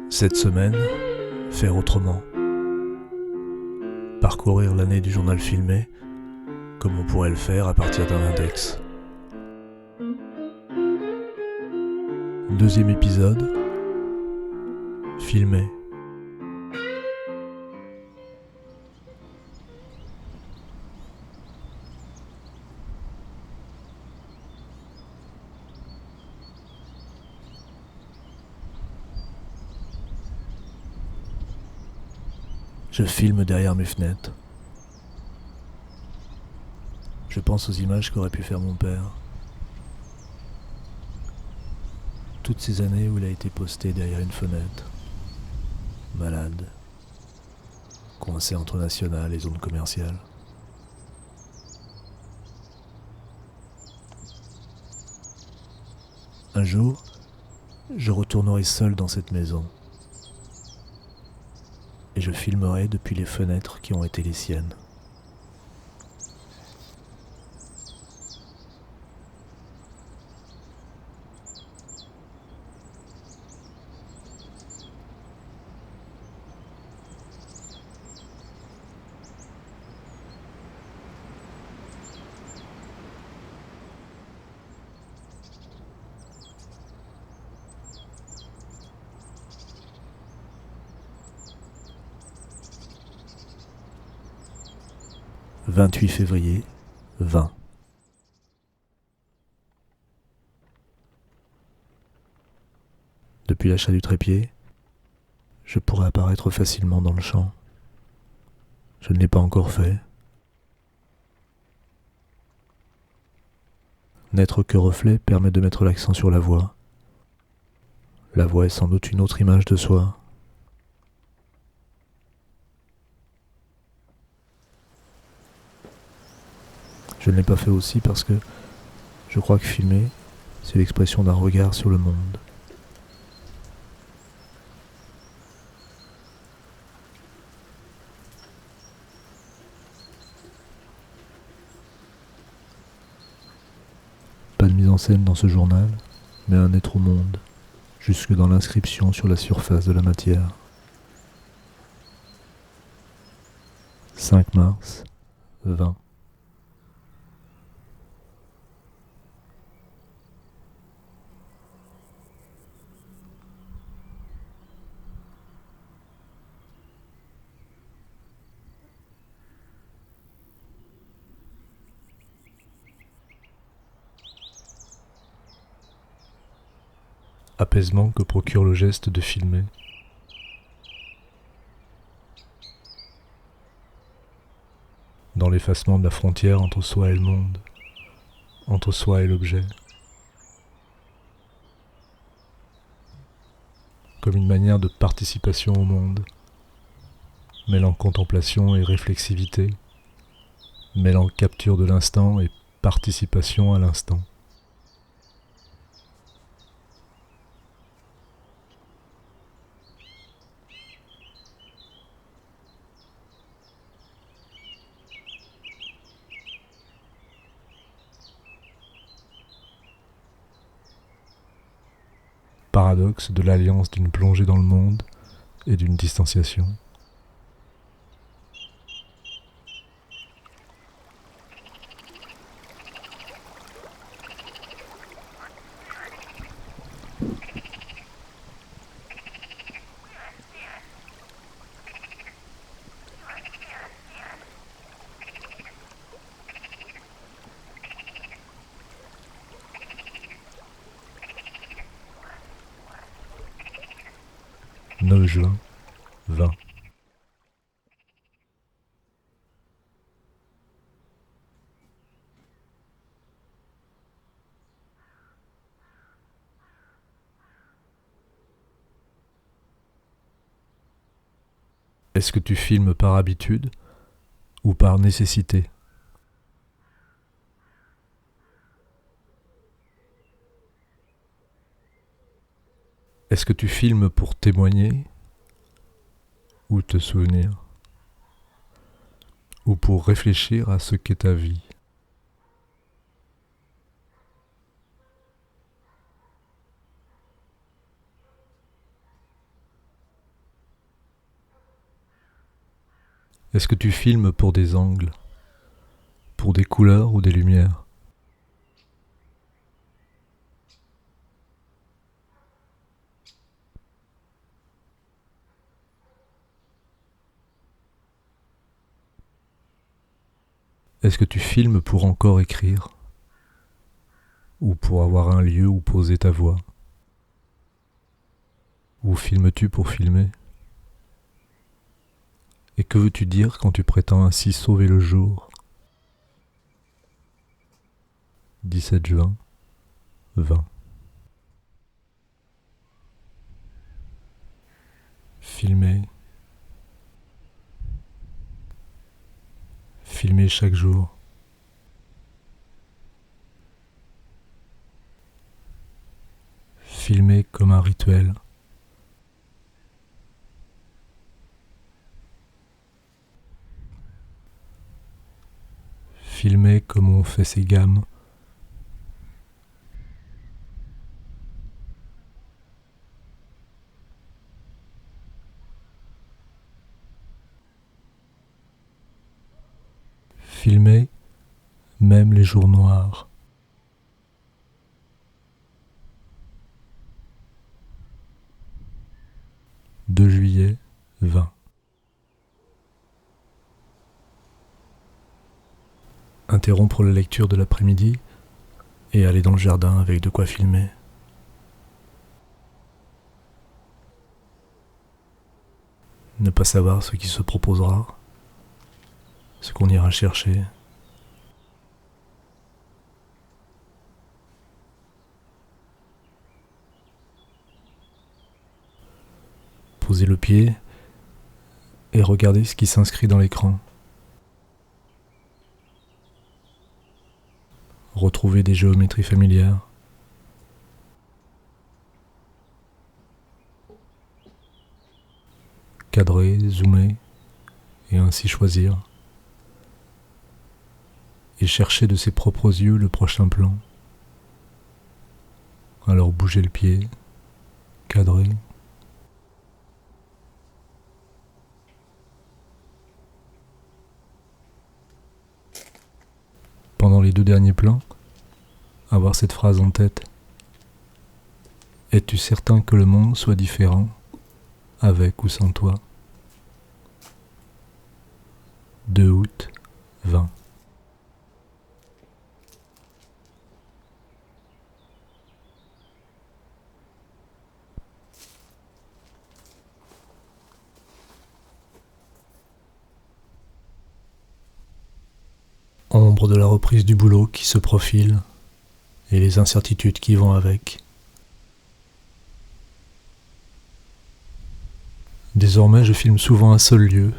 Cette semaine, faire autrement. Parcourir l'année du journal filmé, comme on pourrait le faire à partir d'un index. Deuxième épisode, filmé. Je filme derrière mes fenêtres. Je pense aux images qu'aurait pu faire mon père. Toutes ces années où il a été posté derrière une fenêtre, malade, coincé entre National et zone commerciale. Un jour, je retournerai seul dans cette maison et je filmerai depuis les fenêtres qui ont été les siennes. « 28 février, 20. Depuis l'achat du trépied, je pourrais apparaître facilement dans le champ. Je ne l'ai pas encore fait. N'être que reflet permet de mettre l'accent sur la voix. La voix est sans doute une autre image de soi. Je ne l'ai pas fait aussi parce que je crois que filmer, c'est l'expression d'un regard sur le monde. Pas de mise en scène dans ce journal, mais un être au monde, jusque dans l'inscription sur la surface de la matière. 5 mars, 20. Apaisement que procure le geste de filmer. Dans l'effacement de la frontière entre soi et le monde, entre soi et l'objet. Comme une manière de participation au monde, mêlant contemplation et réflexivité, mêlant capture de l'instant et participation à l'instant. Paradoxe de l'alliance d'une plongée dans le monde et d'une distanciation. « 9 juin, 20. Est-ce que tu filmes par habitude ou par nécessité ? Est-ce que tu filmes pour témoigner ou te souvenir ? Ou pour réfléchir à ce qu'est ta vie ? Est-ce que tu filmes pour des angles, pour des couleurs ou des lumières? Est-ce que tu filmes pour encore écrire? Ou pour avoir un lieu où poser ta voix? Ou filmes-tu pour filmer? Et que veux-tu dire quand tu prétends ainsi sauver le jour? 17 juin 20. Filmer. Filmer chaque jour. Filmer comme un rituel. Filmer comme on fait ses gammes. Filmer même les jours noirs. « 2 juillet 20. Interrompre la lecture de l'après-midi et aller dans le jardin avec de quoi filmer. Ne pas savoir ce qui se proposera, ce qu'on ira chercher. Poser le pied et regarder ce qui s'inscrit dans l'écran. Retrouver des géométries familières. Cadrer, zoomer et ainsi choisir. Et chercher de ses propres yeux le prochain plan. Alors bouger le pied, cadrer. Pendant les 2 derniers plans, avoir cette phrase en tête. Es-tu certain que le monde soit différent, avec ou sans toi? 2 août 20. Ombre de la reprise du boulot qui se profile et les incertitudes qui vont avec. Désormais, je filme souvent un seul lieu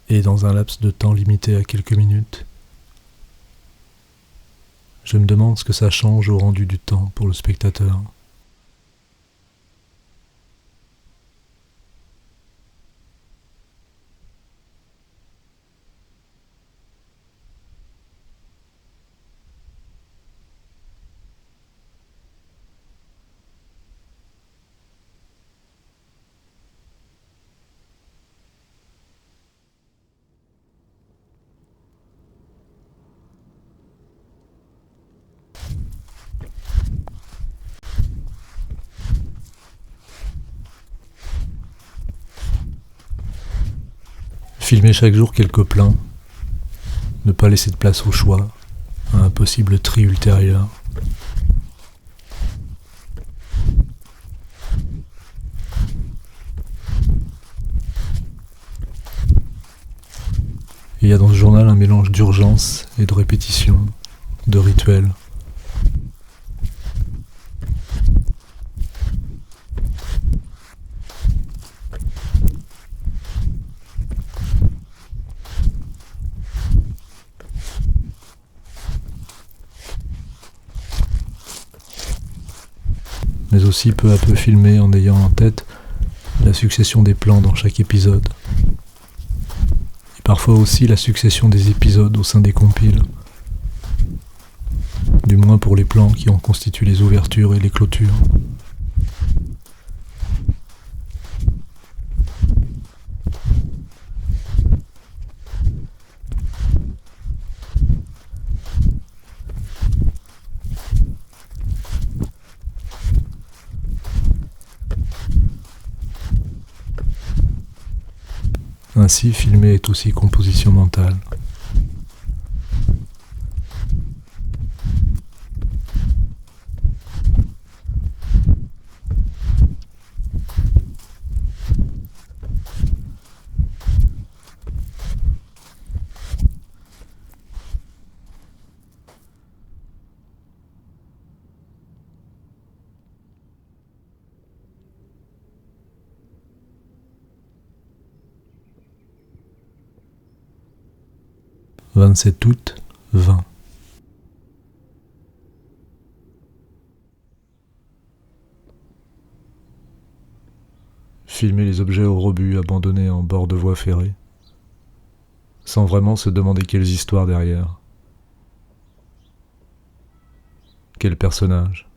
et dans un laps de temps limité à quelques minutes. Je me demande ce que ça change au rendu du temps pour le spectateur. Filmer chaque jour quelques plans, ne pas laisser de place au choix, à un possible tri ultérieur. Il y a dans ce journal un mélange d'urgence et de répétition, de rituel. Mais aussi peu à peu filmer en ayant en tête la succession des plans dans chaque épisode. Et parfois aussi la succession des épisodes au sein des compiles. Du moins pour les plans qui en constituent les ouvertures et les clôtures. Ainsi, filmer est aussi composition mentale. « 27 août, 20. Filmer les objets au rebut abandonnés en bord de voie ferrée, sans vraiment se demander quelles histoires derrière. Quel personnage.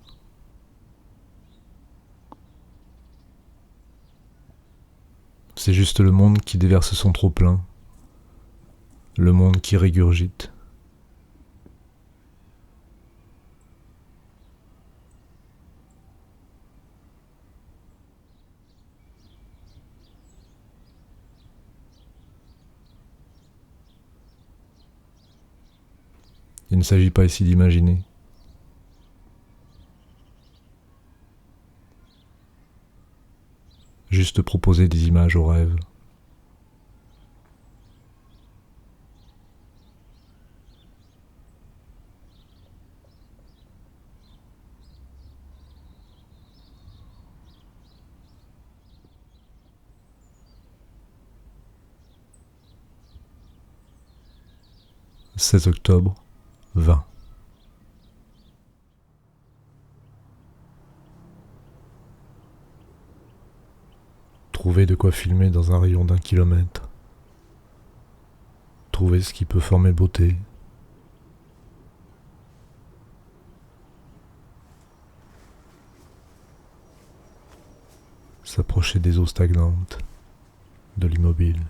C'est juste le monde qui déverse son trop-plein, le monde qui régurgite. Il ne s'agit pas ici d'imaginer. Juste proposer des images au rêve. « 16 octobre, 20. Trouver de quoi filmer dans un rayon d'1 kilomètre. Trouver ce qui peut former beauté. S'approcher des eaux stagnantes, de l'immobile.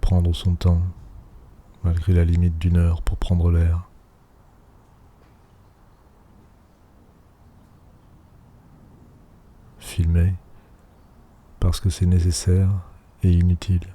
Prendre son temps, malgré la limite d'1 heure pour prendre l'air. Filmer, parce que c'est nécessaire et inutile.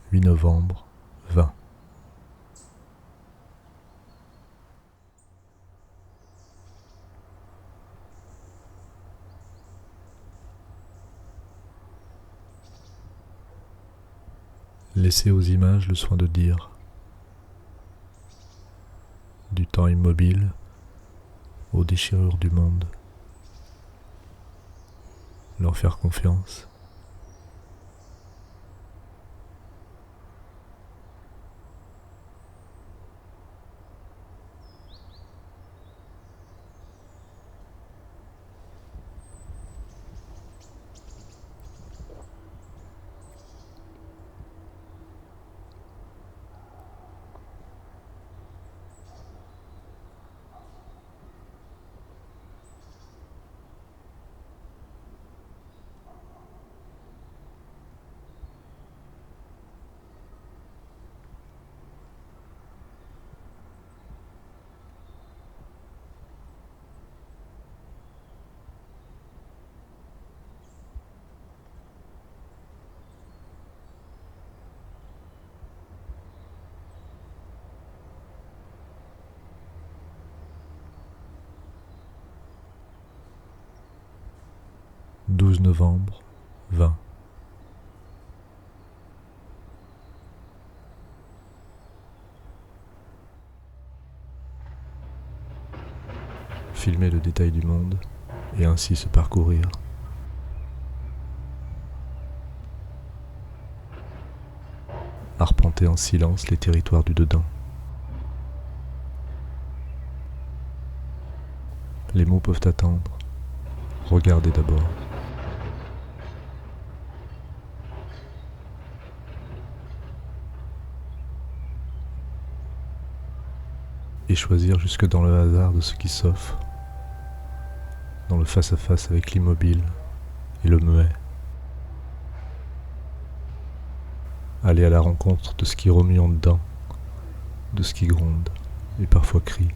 « 8 novembre, 20. Laisser aux images le soin de dire. Du temps immobile aux déchirures du monde. Leur faire confiance. « 12 novembre, 20. Filmer le détail du monde et ainsi se parcourir. fréquenter en silence les territoires du dedans. Les mots peuvent attendre. Regardez d'abord. Et choisir jusque dans le hasard de ce qui s'offre, dans le face-à-face avec l'immobile et le muet. Aller à la rencontre de ce qui remue en dedans, de ce qui gronde et parfois crie.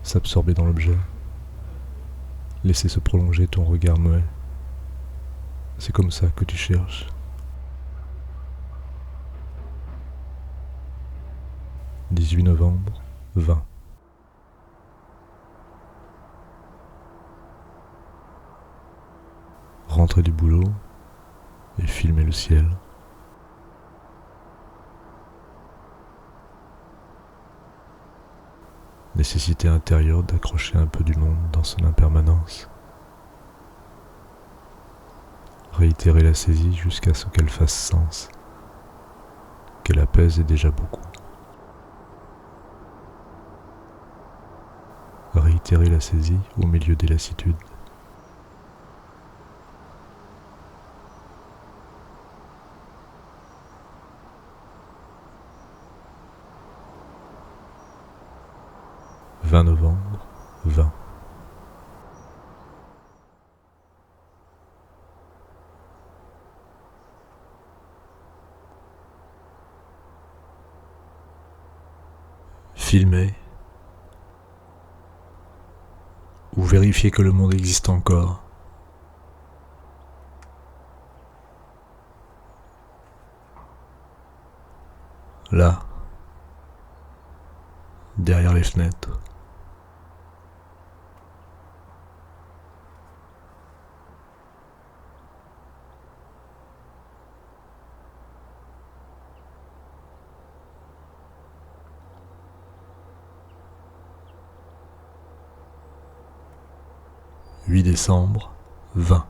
S'absorber dans l'objet, laisser se prolonger ton regard muet. C'est comme ça que tu cherches. 18 novembre, 20. Rentrer du boulot et filmer le ciel. Nécessité intérieure d'accrocher un peu du monde dans son impermanence. Réitérer la saisie jusqu'à ce qu'elle fasse sens, qu'elle apaise est déjà beaucoup. Réitérer la saisie au milieu des lassitudes. « 20 novembre, 20. Filmer ou vérifier que le monde existe encore. Là, derrière les fenêtres. « 8 décembre, 20.